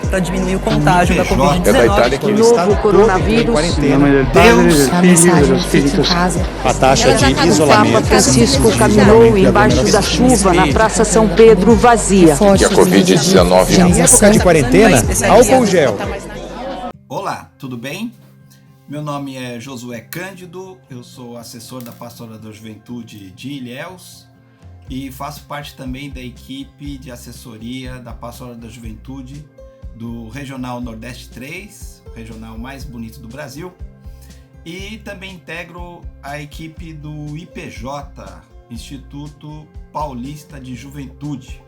para diminuir o contágio da Covid-19. É da Itália que O novo coronavírus. Deus, a mensagem fica em casa. A taxa de O isolamento. Papa Francisco caminhou embaixo da chuva na Praça São Pedro vazia. que a Covid-19 Em época de quarentena, álcool gel. Olá, tudo bem? Meu nome é Josué Cândido, eu sou assessor da Pastoral da Juventude de Ilhéus e faço parte também da equipe de assessoria da Pastoral da Juventude do Regional Nordeste 3, o regional mais bonito do Brasil, e também integro a equipe do IPJ, Instituto Paulista de Juventude.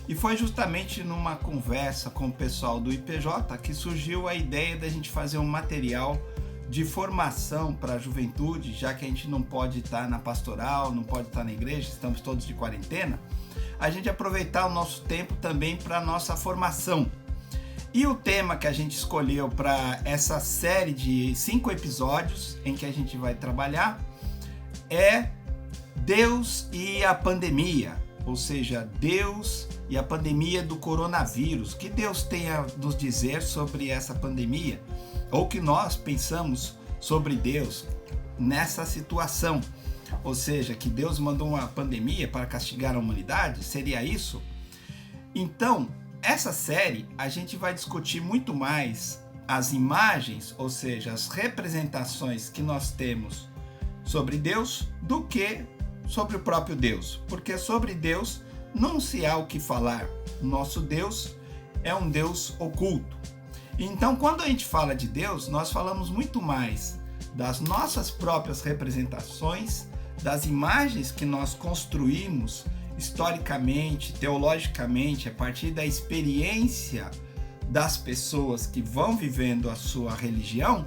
E foi justamente numa conversa com o pessoal do IPJ que surgiu a ideia da gente fazer um material de formação para a juventude, já que a gente não pode estar na pastoral, não pode estar na igreja, estamos todos de quarentena, a gente aproveitar o nosso tempo também para a nossa formação. E o tema que a gente escolheu para essa série de 5 episódios em que a gente vai trabalhar é Deus e a pandemia, ou seja, Deus e a pandemia do coronavírus. O que Deus tem a nos dizer sobre essa pandemia? Ou o que nós pensamos sobre Deus nessa situação? Ou seja, que Deus mandou uma pandemia para castigar a humanidade? Seria isso? Então, essa série a gente vai discutir muito mais as imagens, ou seja, as representações que nós temos sobre Deus do que sobre o próprio Deus. Porque sobre Deus não se há o que falar. Nosso Deus é um Deus oculto. Então, quando a gente fala de Deus, nós falamos muito mais das nossas próprias representações, das imagens que nós construímos historicamente, teologicamente, a partir da experiência das pessoas que vão vivendo a sua religião,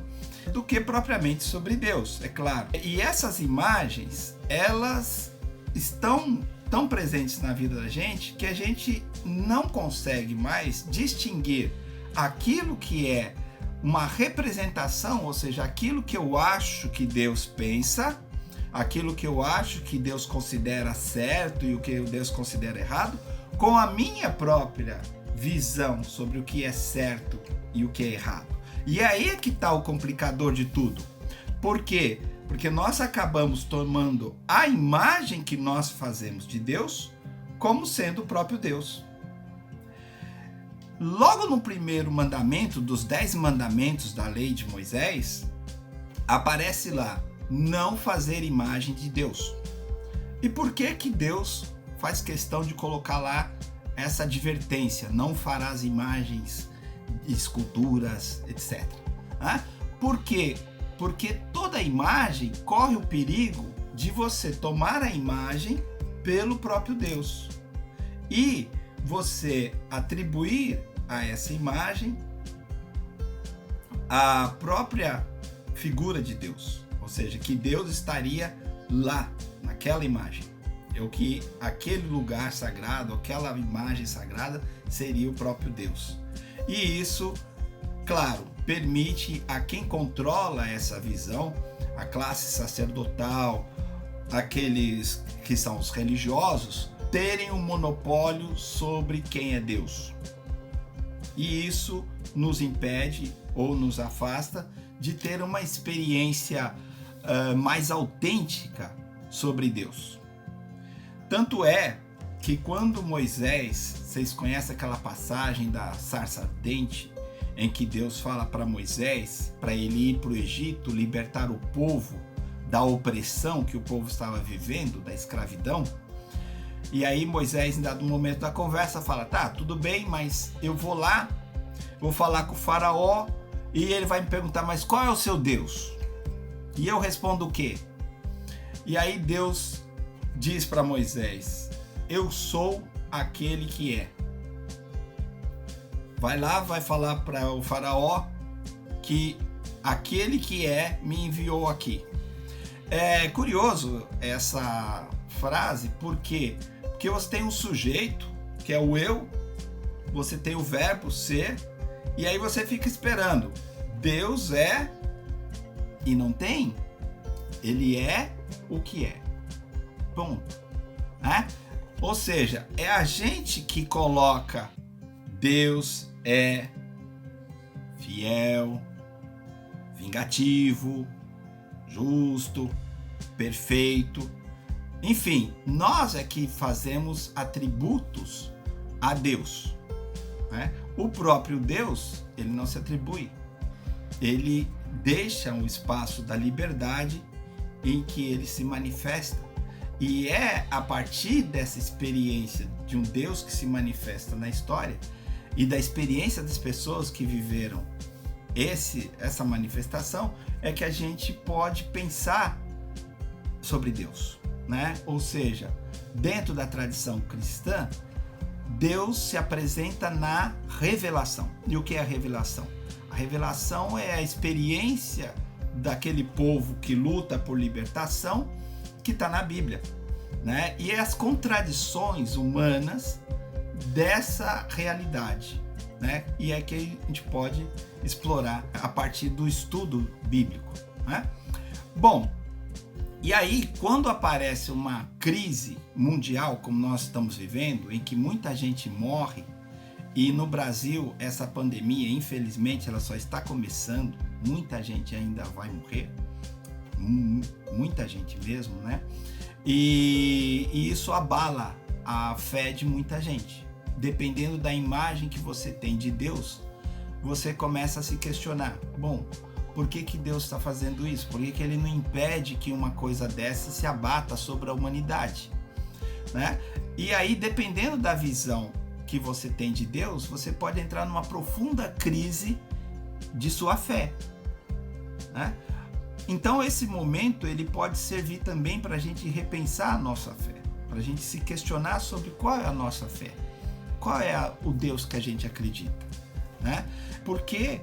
do que propriamente sobre Deus, é claro. E essas imagens, elas estão tão presentes na vida da gente que a gente não consegue mais distinguir aquilo que é uma representação, ou seja, aquilo que eu acho que Deus pensa, aquilo que eu acho que Deus considera certo e o que Deus considera errado, com a minha própria visão sobre o que é certo e o que é errado. E aí é que está o complicador de tudo. Por quê? Porque nós acabamos tomando a imagem que nós fazemos de Deus como sendo o próprio Deus. Logo no primeiro mandamento, dos 10 mandamentos da lei de Moisés, aparece lá, não fazer imagem de Deus. E por que que Deus faz questão de colocar lá essa advertência, não farás imagens, esculturas, etc. Por quê? Porque toda imagem corre o perigo de você tomar a imagem pelo próprio Deus e você atribuir a essa imagem a própria figura de Deus, ou seja, que Deus estaria lá, naquela imagem, ou que aquele lugar sagrado, aquela imagem sagrada seria o próprio Deus. E isso, claro, permite a quem controla essa visão, a classe sacerdotal, aqueles que são os religiosos, terem um monopólio sobre quem é Deus. E isso nos impede ou nos afasta de ter uma experiência mais autêntica sobre Deus. Tanto é que quando Moisés, vocês conhecem aquela passagem da sarça ardente, em que Deus fala para Moisés, para ele ir para o Egito, libertar o povo da opressão que o povo estava vivendo, da escravidão. E aí Moisés, em dado momento da conversa, fala, tá, tudo bem, mas eu vou lá, vou falar com o faraó e ele vai me perguntar, mas qual é o seu Deus? E eu respondo o quê? E aí Deus diz para Moisés, eu sou aquele que é. Vai lá, vai falar para o faraó que aquele que é me enviou aqui. É curioso essa frase, por quê? Porque você tem um sujeito, que é o eu, você tem o verbo ser, e aí você fica esperando. Deus é e não tem. Ele é o que é. Ponto. Né? Ou seja, é a gente que coloca Deus é fiel, vingativo, justo, perfeito. Enfim, nós é que fazemos atributos a Deus, né? O próprio Deus, ele não se atribui. Ele deixa um espaço da liberdade em que ele se manifesta. E é a partir dessa experiência de um Deus que se manifesta na história e da experiência das pessoas que viveram essa manifestação é que a gente pode pensar sobre Deus, né? Ou seja, dentro da tradição cristã, Deus se apresenta na revelação. E o que é a revelação? A revelação é a experiência daquele povo que luta por libertação que está na Bíblia, né? E as contradições humanas dessa realidade, né? E é que a gente pode explorar a partir do estudo bíblico, né? Bom, e aí quando aparece uma crise mundial como nós estamos vivendo, em que muita gente morre, e no Brasil essa pandemia, infelizmente, ela só está começando, muita gente ainda vai morrer, muita gente mesmo, né? E isso abala a fé de muita gente. Dependendo da imagem que você tem de Deus, você começa a se questionar, bom, por que Deus está fazendo isso? Por que ele não impede que uma coisa dessa se abata sobre a humanidade, né? E aí, dependendo da visão que você tem de Deus, você pode entrar numa profunda crise de sua fé, né? Então esse momento ele pode servir também para a gente repensar a nossa fé, para a gente se questionar sobre qual é a nossa fé, qual é o Deus que a gente acredita, né? Porque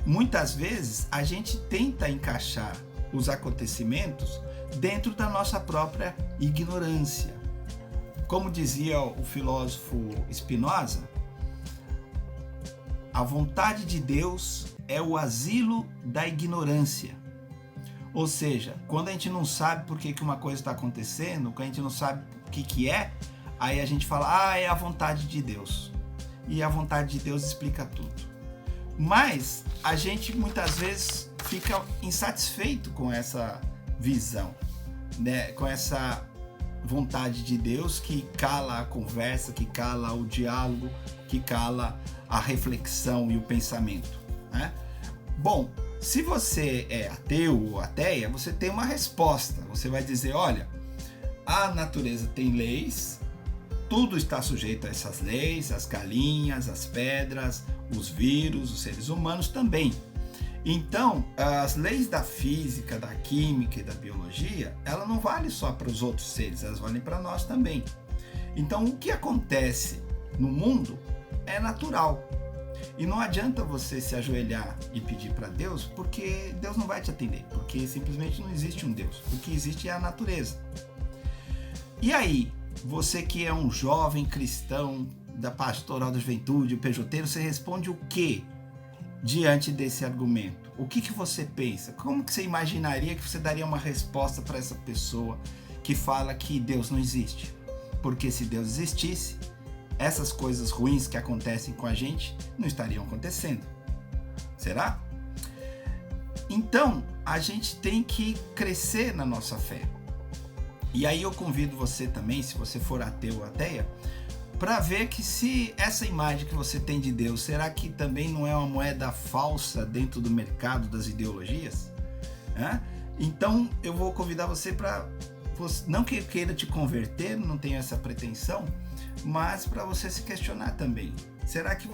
muitas vezes a gente tenta encaixar os acontecimentos dentro da nossa própria ignorância. Como dizia o filósofo Spinoza, a vontade de Deus é o asilo da ignorância. Ou seja, quando a gente não sabe por que uma coisa está acontecendo, quando a gente não sabe o que é, aí a gente fala, é a vontade de Deus. E a vontade de Deus explica tudo. Mas a gente muitas vezes fica insatisfeito com essa visão, né? Com essa vontade de Deus que cala a conversa, que cala o diálogo, que cala a reflexão e o pensamento, né? Bom, se você é ateu ou ateia, você tem uma resposta. Você vai dizer, olha, a natureza tem leis, tudo está sujeito a essas leis, as galinhas, as pedras, os vírus, os seres humanos também. Então, as leis da física, da química e da biologia, ela não vale só para os outros seres, elas valem para nós também. Então, o que acontece no mundo é natural. E não adianta você se ajoelhar e pedir para Deus, porque Deus não vai te atender, porque simplesmente não existe um Deus. O que existe é a natureza. E aí, você que é um jovem cristão da Pastoral da Juventude, o pejoteiro, você responde o quê diante desse argumento? O que você pensa? Como que você imaginaria que você daria uma resposta para essa pessoa que fala que Deus não existe? Porque se Deus existisse, essas coisas ruins que acontecem com a gente não estariam acontecendo. Será? Então, a gente tem que crescer na nossa fé. E aí eu convido você também, se você for ateu ou ateia, para ver que se essa imagem que você tem de Deus, será que também não é uma moeda falsa dentro do mercado das ideologias? Então eu vou convidar você para, não que eu queira te converter, não tenho essa pretensão, mas para você se questionar também. Será que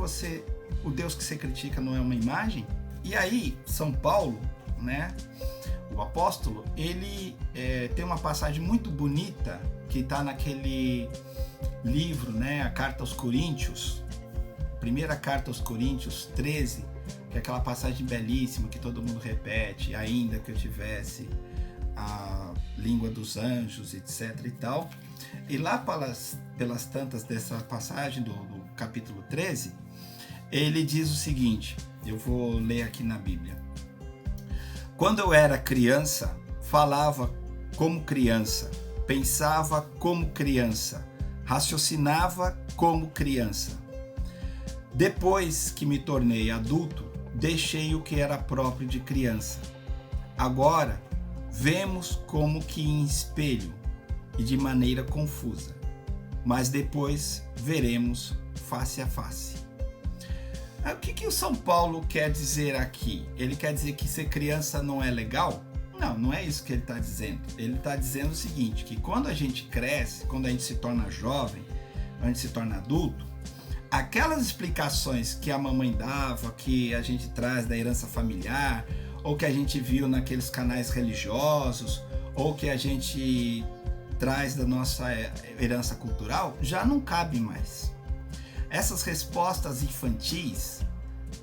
o Deus que você critica não é uma imagem? E aí, São Paulo, né, o apóstolo, ele tem uma passagem muito bonita que está naquele livro, né, a Carta aos Coríntios, primeira Carta aos Coríntios 13, que é aquela passagem belíssima que todo mundo repete, ainda que eu tivesse a língua dos anjos, etc e tal. E lá pelas tantas dessa passagem do capítulo 13, ele diz o seguinte, eu vou ler aqui na Bíblia. Quando eu era criança, falava como criança, pensava como criança, raciocinava como criança. Depois que me tornei adulto, deixei o que era próprio de criança. Agora, vemos como que em espelho e de maneira confusa, mas depois veremos face a face. O que o São Paulo quer dizer aqui? Ele quer dizer que ser criança não é legal? Não, não é isso que ele está dizendo. Ele está dizendo o seguinte, que quando a gente cresce, quando a gente se torna jovem, quando a gente se torna adulto, aquelas explicações que a mamãe dava, que a gente traz da herança familiar, ou que a gente viu naqueles canais religiosos, ou que a gente traz da nossa herança cultural, já não cabe mais. Essas respostas infantis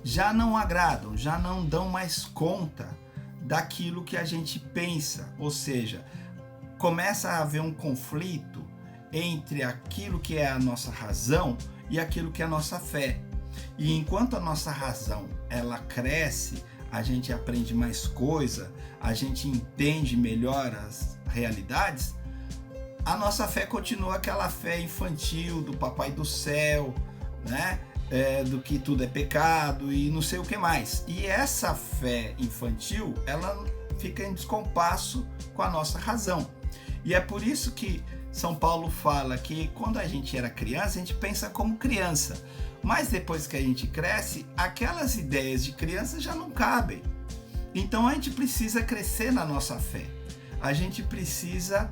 já não agradam, já não dão mais conta daquilo que a gente pensa, ou seja, começa a haver um conflito entre aquilo que é a nossa razão e aquilo que é a nossa fé. E enquanto a nossa razão ela cresce, a gente aprende mais coisa, a gente entende melhor as realidades, a nossa fé continua aquela fé infantil do papai do céu, né? Do que tudo é pecado e não sei o que mais. E essa fé infantil, ela fica em descompasso com a nossa razão. E é por isso que São Paulo fala que quando a gente era criança, a gente pensa como criança. Mas depois que a gente cresce, aquelas ideias de criança já não cabem. Então a gente precisa crescer na nossa fé. A gente precisa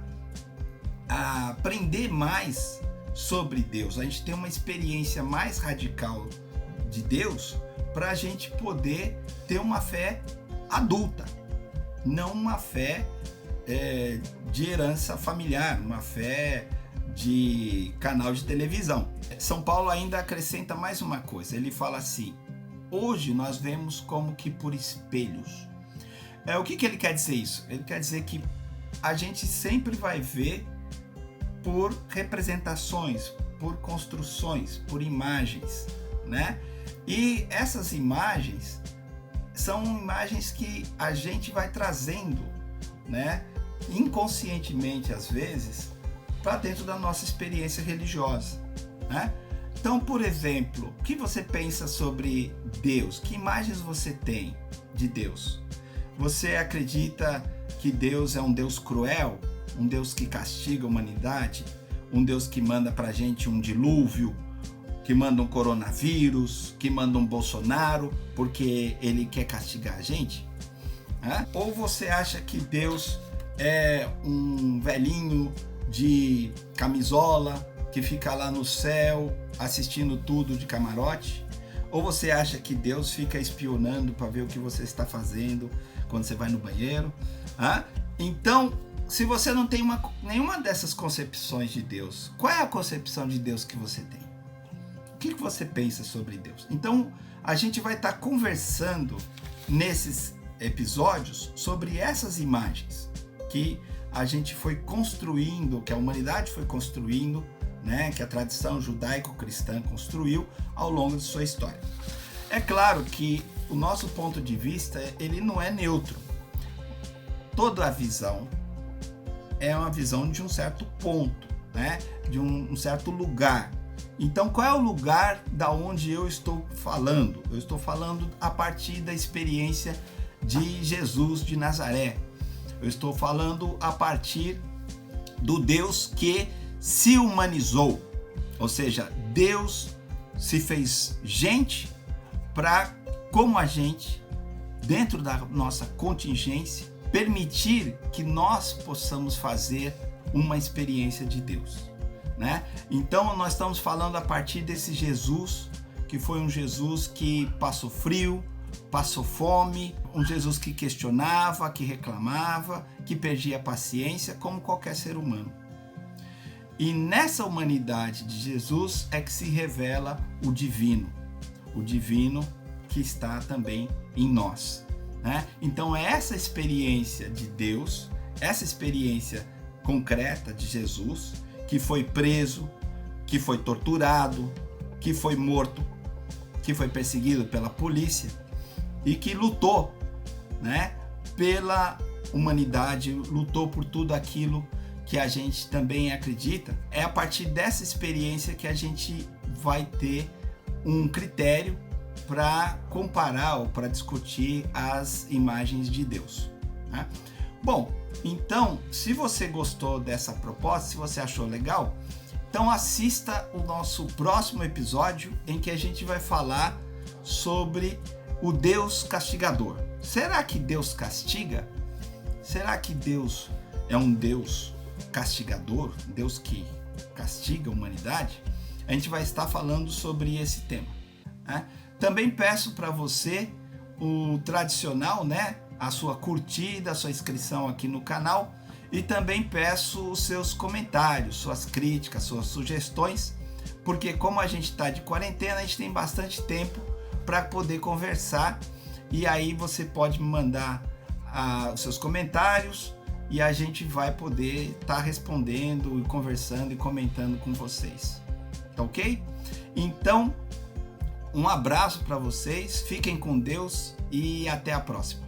aprender mais sobre Deus. A gente tem uma experiência mais radical de Deus para a gente poder ter uma fé adulta, não uma fé de herança familiar, uma fé de canal de televisão. São Paulo ainda acrescenta mais uma coisa, ele fala assim: hoje nós vemos como que por espelhos. O que ele quer dizer isso? Ele quer dizer que a gente sempre vai ver por representações, por construções, por imagens, né? E essas imagens são imagens que a gente vai trazendo, né? Inconscientemente às vezes, para dentro da nossa experiência religiosa, né? Então, por exemplo, o que você pensa sobre Deus? Que imagens você tem de Deus? Você acredita que Deus é um Deus cruel? Um Deus que castiga a humanidade? Um Deus que manda pra gente um dilúvio? Que manda um coronavírus? Que manda um Bolsonaro porque ele quer castigar a gente? Ou você acha que Deus é um velhinho de camisola que fica lá no céu assistindo tudo de camarote? Ou você acha que Deus fica espionando para ver o que você está fazendo quando você vai no banheiro? Então, se você não tem nenhuma dessas concepções de Deus, qual é a concepção de Deus que você tem? O que você pensa sobre Deus? Então, a gente vai estar conversando nesses episódios sobre essas imagens que a gente foi construindo, que a humanidade foi construindo, né, que a tradição judaico-cristã construiu ao longo de sua história. É claro que o nosso ponto de vista, ele não é neutro. Toda a visão é uma visão de um certo ponto, né, de um certo lugar. Então, qual é o lugar da onde eu estou falando? Eu estou falando a partir da experiência de Jesus de Nazaré. Eu estou falando a partir do Deus que se humanizou, ou seja, Deus se fez gente para, como a gente, dentro da nossa contingência, permitir que nós possamos fazer uma experiência de Deus, né? Então nós estamos falando a partir desse Jesus, que foi um Jesus que passou frio, passou fome, um Jesus que questionava, que reclamava, que perdia a paciência, como qualquer ser humano. E nessa humanidade de Jesus é que se revela o divino que está também em nós, né? Então é essa experiência de Deus, essa experiência concreta de Jesus, que foi preso, que foi torturado, que foi morto, que foi perseguido pela polícia e que lutou, né, pela humanidade, lutou por tudo aquilo que a gente também acredita. É a partir dessa experiência que a gente vai ter um critério para comparar ou para discutir as imagens de Deus, né? Bom, então, se você gostou dessa proposta, se você achou legal, então assista o nosso próximo episódio em que a gente vai falar sobre o Deus castigador. Será que Deus castiga? Será que Deus é um Deus castigador? Deus que castiga a humanidade? A gente vai estar falando sobre esse tema, né? Também peço para você o tradicional, né? A sua curtida, a sua inscrição aqui no canal, e também peço os seus comentários, suas críticas, suas sugestões, porque como a gente está de quarentena, a gente tem bastante tempo para poder conversar, e aí você pode me mandar os seus comentários e a gente vai poder estar respondendo, conversando e comentando com vocês, tá ok? Então, um abraço para vocês, fiquem com Deus e até a próxima.